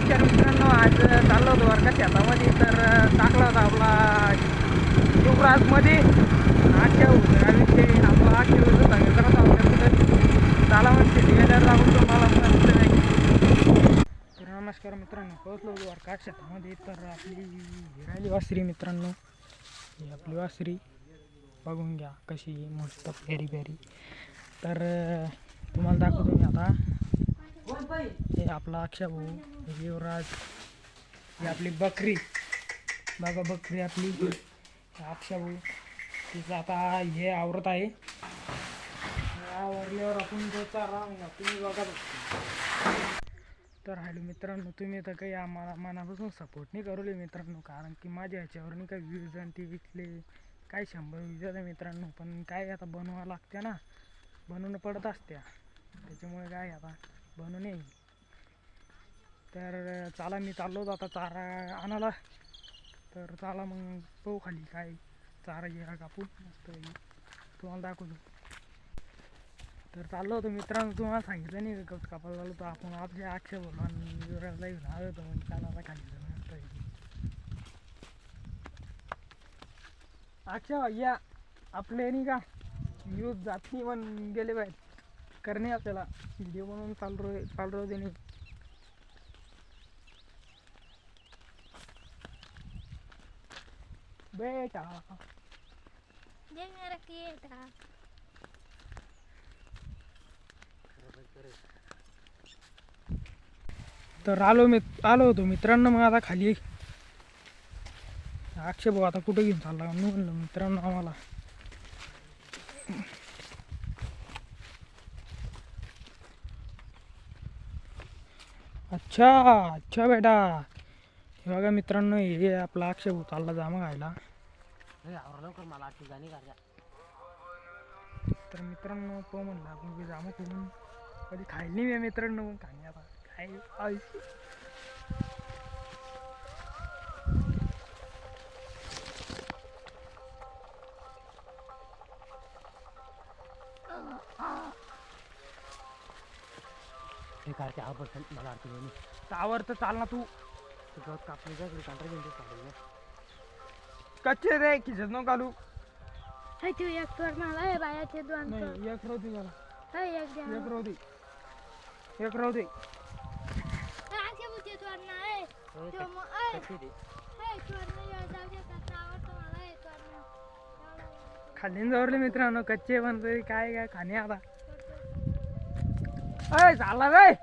नमस्कार मित्रांनो, आज चाललो होतो वर्गा शेतामध्ये. तर टाकला होता आपला युवराजमध्ये आजच्या विषयी आपला आजच्या सांगितलं होता चाला म्हणजे वेळेला लागून तुम्हाला तर नमस्कार मित्रांनो, पोहोचलो होतो वर्गा शेतामध्ये. तर आपली हिरायली वासरी मित्रांनो, ही आपली वासरी बघून घ्या कशी मस्त फेरी फेरी. तर तुम्हाला दाखवतो मी आता. हे आपला अक्षय भाऊ, हे युवराज, ही आपली बकरी बघा, बकरी आपली अक्षय भाऊ. तिचं आता हे आवरत आहे. आवरल्यावर आपण जो चारा तुम्ही बघा. तर हॅलो मित्रांनो, तुम्ही तर काही आम्हाला मनापासून सपोर्ट नाही करू मित्रांनो, कारण की माझ्या ह्याच्यावर नाही काही व्ह्यूज आणि ते विकले काय 100 व्ह्यूज मित्रांनो. पण काय आता बनवावं लागते ना, बनवणं पडत असत्या, त्याच्यामुळे काय आता बनवू नये. तर चाला मी चाललो होतो आता चारा आणायला. तर चाला मग पाहू खाली काय चारा गिरा कापून मस्त तुम्हाला दाखवतो. तर चाललो होतो मित्रांनो, तुम्हाला सांगितलं नाही का गवत कापायला झालो तर आपण आपल्या अक्षय बोललो आणि युवराजला घेऊन आलो होतो. म्हणजे चाला खाली जाऊन मस्त अक्षय या आपले नाही का व्ह्यूज जात नाही पण गेले पाहिजे करणे आपल्याला व्हिडिओ बनवून चालू देणे. बेटा दे मेरा केटा. तर आलो होतो मित्रांनो. मग आता खाली अक्षय भाऊ आता कुठे घेऊन चालला मी म्हणलं मित्रांनो आम्हाला. अच्छा अच्छा बेटा, हे बघा मित्रांनो, हे आपला अक्षय भाऊ चालला जामा खायला. तर मित्रांनो तो म्हणला आपण जामा करून कधी खायला नाही मी मित्रांनो, पण खाणे आता काय टावर तर चाल ना तू. कच्चे रे खिचत नको घालू. हाय तू एक तोर मला आहे बायाचे दोन तोर. नाही एक राहू दे मला, हाय एक द्या. एक राहू दे, एक राहू दे. आके बुते तोर ना आहे तो मग आहे हाय तोर ना या जाऊ दे का आवडतो मला आहे तोर ना. खालीन जवळले मित्रांनो, कच्चे पण तरी काय काय खाणे आता. अय झाला रे.